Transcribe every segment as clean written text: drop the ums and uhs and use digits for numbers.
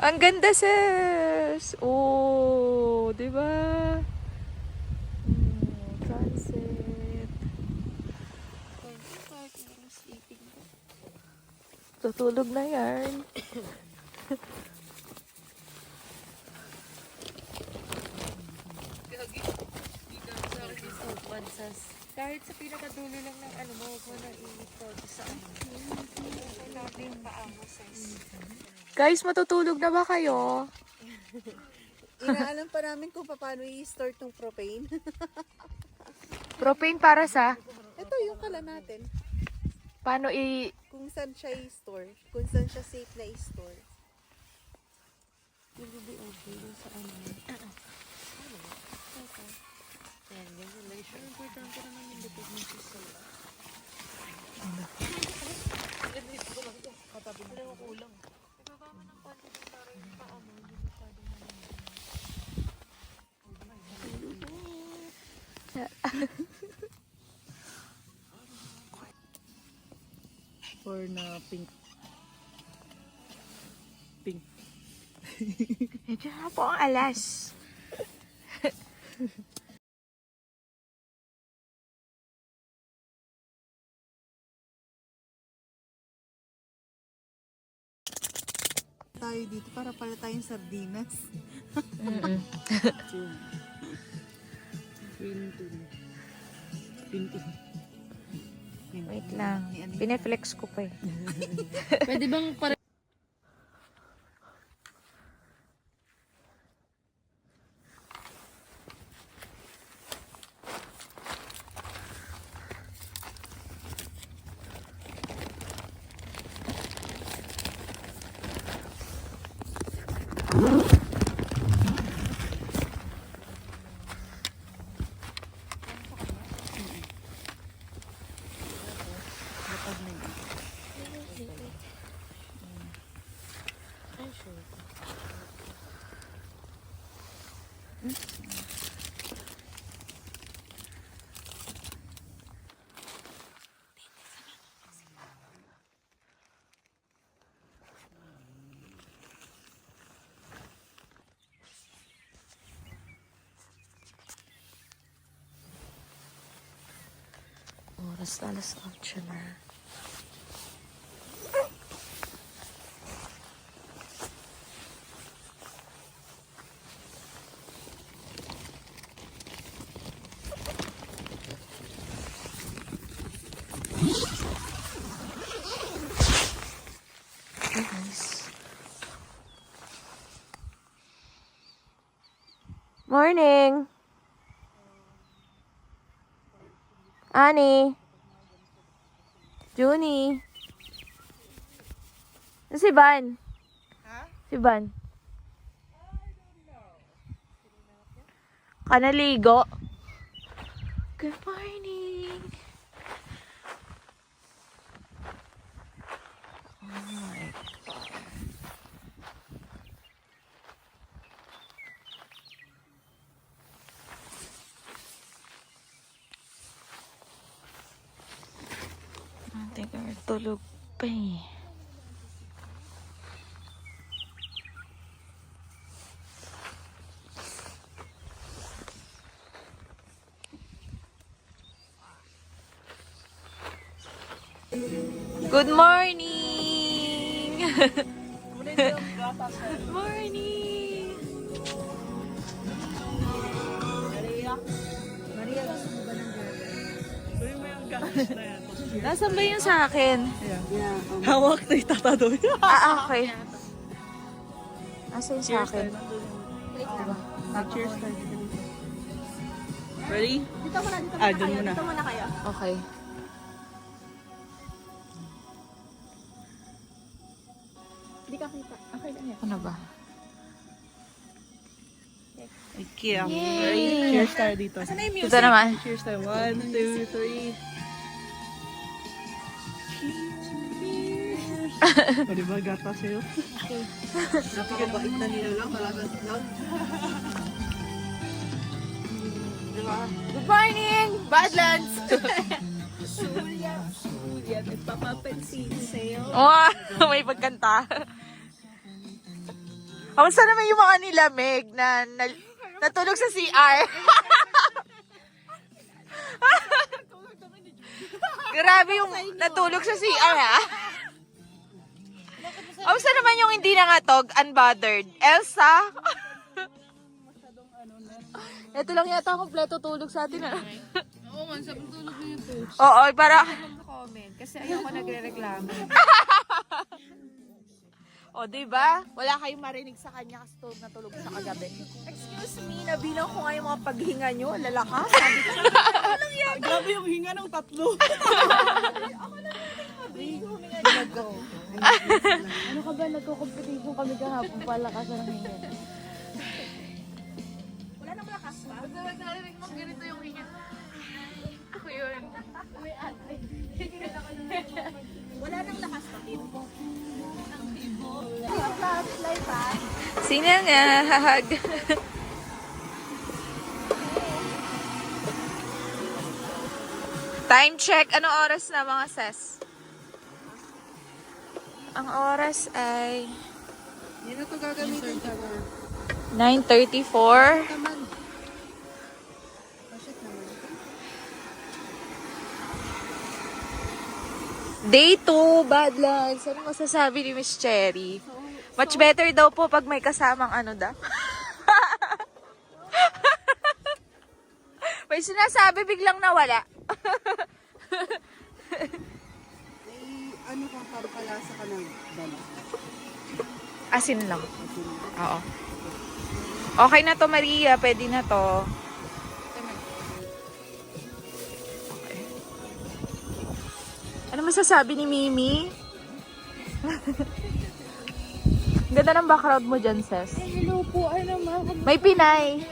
Ang ganda, sis! Oh, di ba? Sunset. Tutulog na yan. Kahit sa pinakadulo lang ng ano mo, huwag mo na i-tog sa ano. Natin yung paa mo, sis. Guys, matutulog na ba kayo? Inaalam pa namin kung paano i-store tong propane. Propane para sa? Ito yung kala natin. Paano Kung saan siya i-store. Kung saan siya safe na i-store. Will be okay sa ano. Yan, ganyan lang siya. Importante naman yung lipid ng sisal. Katabi na ako kulang. Ibaba mo ng konti para yung paa mo. Hindi masyadong Or na pink. Pink. medyo na po ang alas. Tayo dito para pala tayong sardinas. Wait lang. Pineflex ko pa eh. Pwede bang para Oras na alas 8 na. Nice. Morning! Ani! Junie! Si Van? Ha? Si Van? Kanaligo? Good morning! Oh my God. Teka, tulog pa eh. Good morning! Good morning! Maria, gusto mo ba ng Nasaan ba yung sa akin? hawak na itatado? Okay. Nasaan yung sa akin? Cheers tayo. Ready? Dito muna, Dun muna. Dito muna kayo. Okay. Hindi ka kita. Okay lang yan. Ano ba? Okay, Yay! ready? Cheers tayo dito. Asan na yung music? Ito naman. Cheers tayo. 1, 2, 3. O diba, gata sa'yo? Napakabait na nila lang. Talagang lang. Good morning! Badlands! Julia, nagpapapansin sa'yo. Oh, may pagkanta. Kamusta naman yung mga nilamig na natulog sa CR? Grabe yung natulog sa CR, ha? Kamusta naman yung hindi nangatog, unbothered? Elsa? Ito lang yata kompleto tulog sa atin, ha? Oo man, sabi tulog na yung coach. Oo, para... Comment, kasi ayoko nagre-reklamo. O, diba? Wala kayong marinig sa kanya kasi tulog na tulog sa kagabi. Excuse me, nabilang ko nga yung mga paghinga nyo. Lalakas. Sabi ko, Grabe yung hinga ng tatlo. Ano ka ba, nagko-competition kami kahapon pala kasi ng hinga. wala nang malakas pa. Basta narinig mo ganito yung hinga. Ako yun. Wala nang lakas pa. Sinangag. Time check. Anong oras na mga ses? Ang oras ay Hindi na ito gagamitin ka ba? 9:34. Naman. Shit naman. Day 2, Badlands. Ano masasabi ni Miss Cherry? Much better daw po pag may kasamang ano daw. May sinasabi biglang nawala. Ano kang pampalasa ka ng dala? Asin lang. Oo. Okay na to, Maria. Pwede na to. Okay. Ano masasabi ni Mimi? Ganda ng background mo dyan, Ses. Hello po, ano ma'am? May Pinay.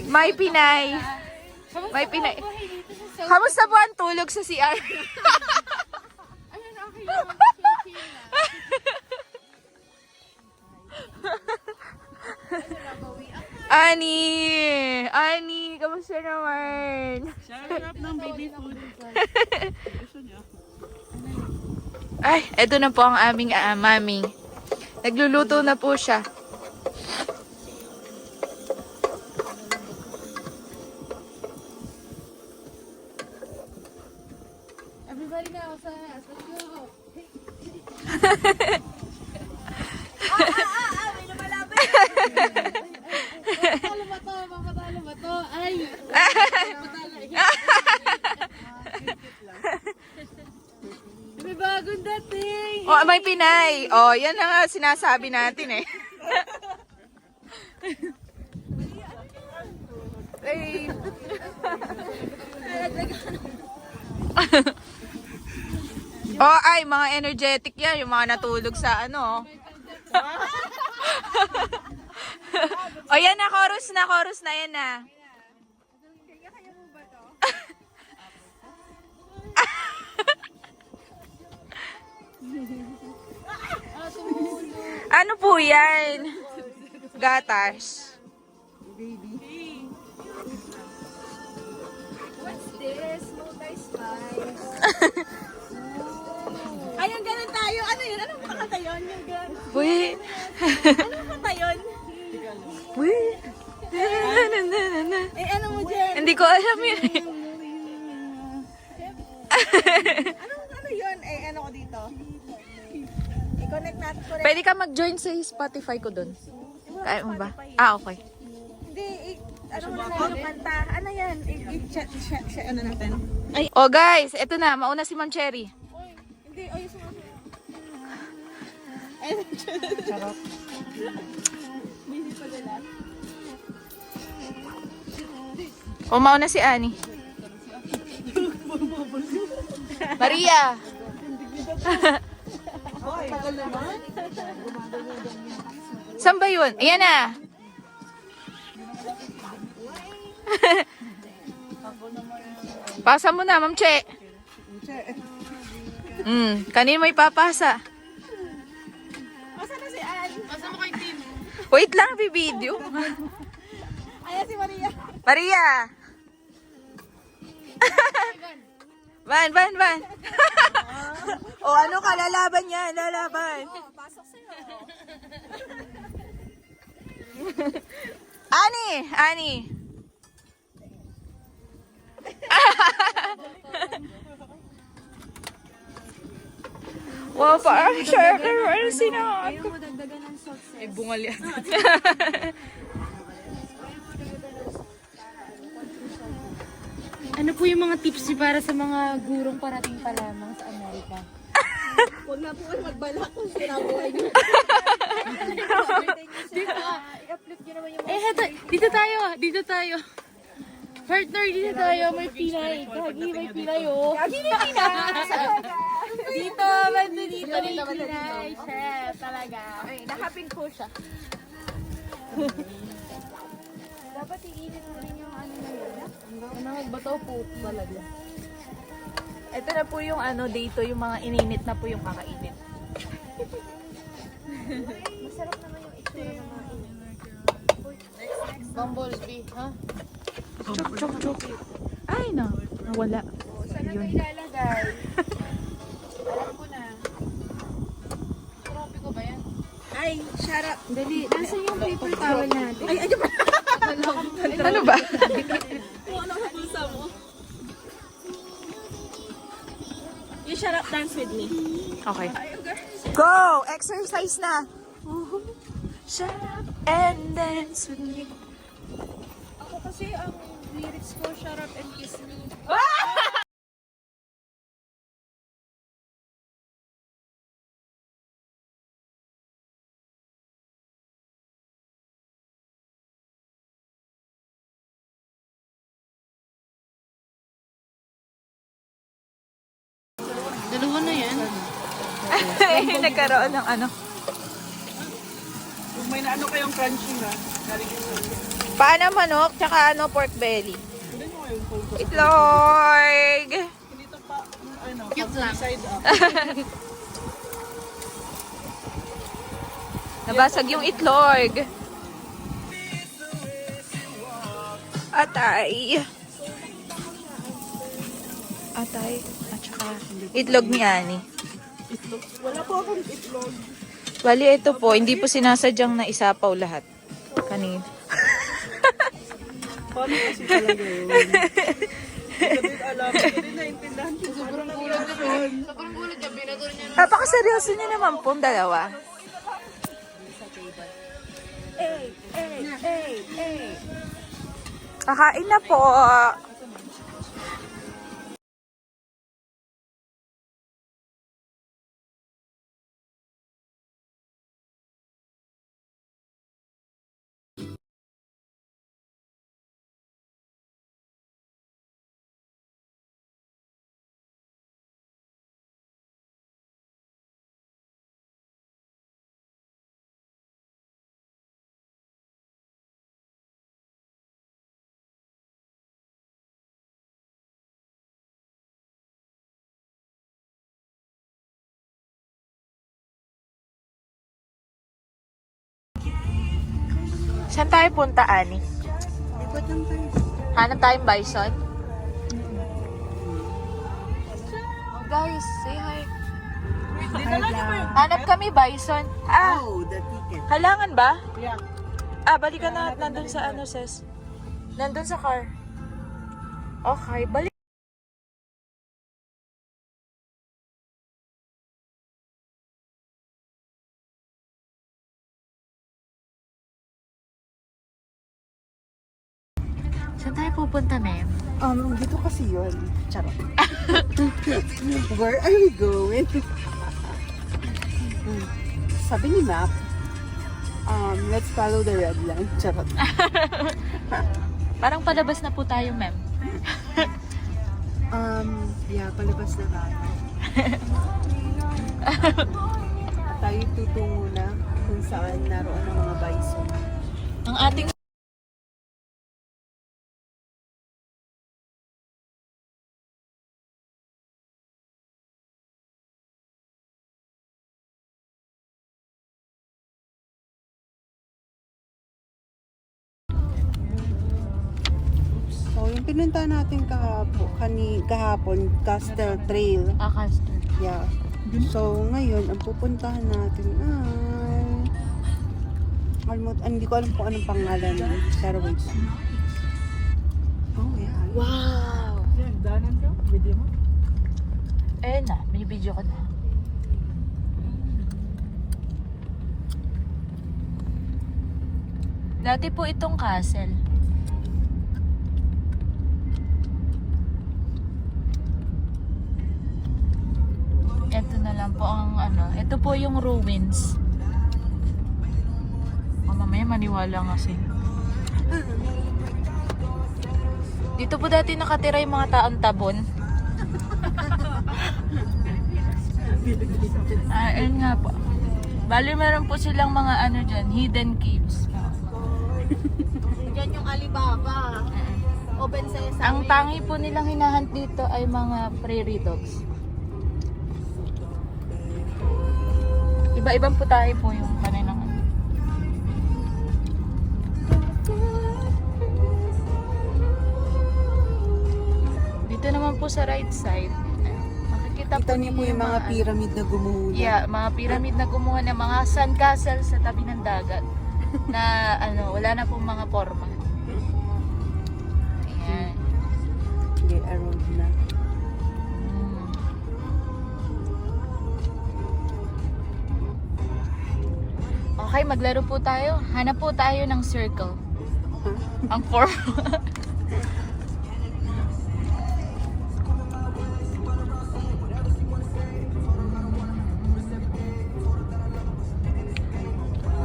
May Pinay. May Pinay. Kamusta po ang tulog sa CR? Ayun, okay naman. Ani, kamusta naman? Sarap ng baby food. Gusto niya? Ay, eto na po ang aming mami. Nagluluto na po siya. Everybody now, let's go. Matalo ba to? Mamatalo ba to? Ay! May bagong dating! Oh, may Pinay. Oh, yan na nga sinasabi natin eh. Ay. Oh, ay, mga energetic yan. Yung mga natulog sa ano. Oh, yan na, chorus na, yan na. Ano po yan? Gatas. What's this? Multi-spice. Ayun, ganun tayo. Ano yun? Anong kakanta yun? Yung ganun. Uy. Anong kanta yun? Uy. Eh, ano mo dyan? Hindi ko alam yun. Ano yun? Eh, ano ko dito? I-connect natin ko rin. Pwede ka mag-join sa Spotify ko dun. Kaya mo ba? Ah, okay. Hindi, ano mo na yung kanta? Ano yan? I-chat, ano natin? Oh guys, eto na. Mauna si Ma'am Cherry. Hindi, yung sumasayaw. Ay, charot. Hindi pa nila. O, mauna si Annie. Maria! Hoy, tagal naman. Saan ba yun? Ayan na! Pasa mo na, Ma'am Che. Kanino mo ipapasa? Asa na si Ann? Asa mo kay Tim? Wait lang, bibideo. Ayan si Maria. Maria! Van. O ano ka, lalaban yan, lalaban. Pasok sa'yo. Ani. Wow, parang circle. Ano sinakot? Ayaw mo dagdagan ng salt, sis. Ay, bungal yan. Ano po yung mga tips niyo para sa mga gurong parating pa lamang sa Amerika? Huwag na po kayo magbalak kung sinabuhay niyo. I-uplift niyo naman yung mga... dito tayo. Partner, dito tayo. May Pinay. Gagi, may Pinay, oh. Lagi may Pinas. Dito, may Pinay. Chef, talaga. Ay, nakaping po siya. Dapat iinin mo rin yung ano na yun. Ano, magbato po talaga. Ito na po yung ano dito, yung mga ininit na po yung kakainin. Masarap naman yung itsura ng mga Bumblebee, ha? Chok. Ay, nawala. Saan na ilalagay? Alam ko na. Grabe ko ba yan? Ay, shut up. Dali, nasa yung paper towel natin? Ay, ayun pa. Ano ba? Kung ano sa bulsa mo. You shut up, dance with me. Okay. Go! Exercise na! Shut up and dance with me. Ako kasi ang lyrics ko, shut up and kiss me. Dalawa na yan. Nagkaroon ng ano. Kung may naano kayong crunchy na, Paano manok, tsaka ano, pork belly. hindi mo kayong phone ko. Itlog! Dito pa, ano, Cute lang. side up. Nabasag yung itlog. Atay. At saka itlog ni Ani. Wala po akong itlog. Bali, ito po, hindi po sinasadyang na isapaw lahat. Kanina. Paano kasi talaga yun? Hindi ko din alam. Hindi ko din naintindihan kung paano nangyari yun. Napakaseryoso niyo naman pong dalawa. Kakain na po. Saan tayo punta, Ani? Ikot lang tayo. Hanap tayong bison? Oh, guys, say hi. Hanap kami bison. Oh, the ticket. Halangan ba? Yeah. Balikan na nandun sa ano, sis. Nandun sa car. Okay, balik. Saan tayo pupunta, ma'am? Dito kasi yun. Charot. Where are we going? Sabi ni Map, let's follow the red line. Charot. Parang palabas na po tayo, ma'am. Yeah, palabas na tayo. Tayo tutungo na kung saan naroon ang mga bison. Ang ating So, yung Yung pinunta natin kahapon, Castle Trail. Castor. Yeah. So, ngayon, ang pupuntahan natin ay... hindi ko alam kung anong pangalan. Pero wait. Oh, yeah. Wow! Yan, daanan ka? Video mo? Eh na, may video ko na. Dati po itong castle. Ito na lang po ang ito po yung ruins. Mamaya maniwala nga sila. Dito po dati nakatira yung mga taong tabon. Ayun nga po. Bali meron po silang mga dyan, hidden caves. Yan yung Alibaba. Open sa Ang tangi po nilang hinahunt dito ay mga prairie dogs. Iba-ibang po tayo po yung kanilang Dito naman po sa right side, makikita Kita niyo po yung mga pyramid na gumuhula. Yeah, mga pyramid na gumuha ng mga sandcastle sa tabi ng dagat na wala na pong mga forma. Ayan. Hindi, around na. Okay, maglaro po tayo. Hanap po tayo ng circle. Ang form.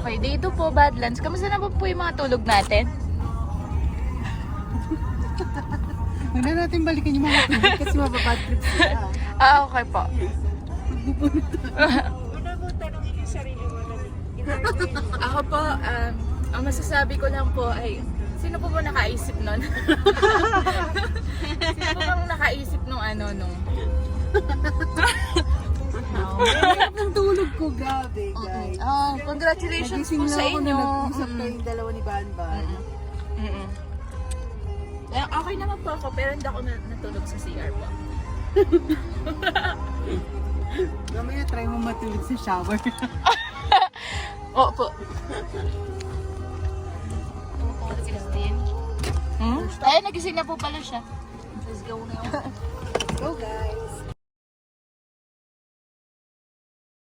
Okay, dito po Badlands. Kamusta na po yung mga tulog natin? Huwag na natin balikan yung mga tubig kasi mababad trip sila. Okay po. Ako po, ang masasabi ko lang po ay, sino po ba nakaisip nun? Sino po bang nakaisip nung nung... Ang tulog ko, gabi, guys. Congratulations po Nagising sa lang ako inyo. na nag-usap kayong dalawa ni Banban. Okay naman po ako, pero hindi ako natulog sa CR po. Mamaya try mo matulog sa shower. Opo. Ay, nagising na po pala siya. Let's go na. Go, guys.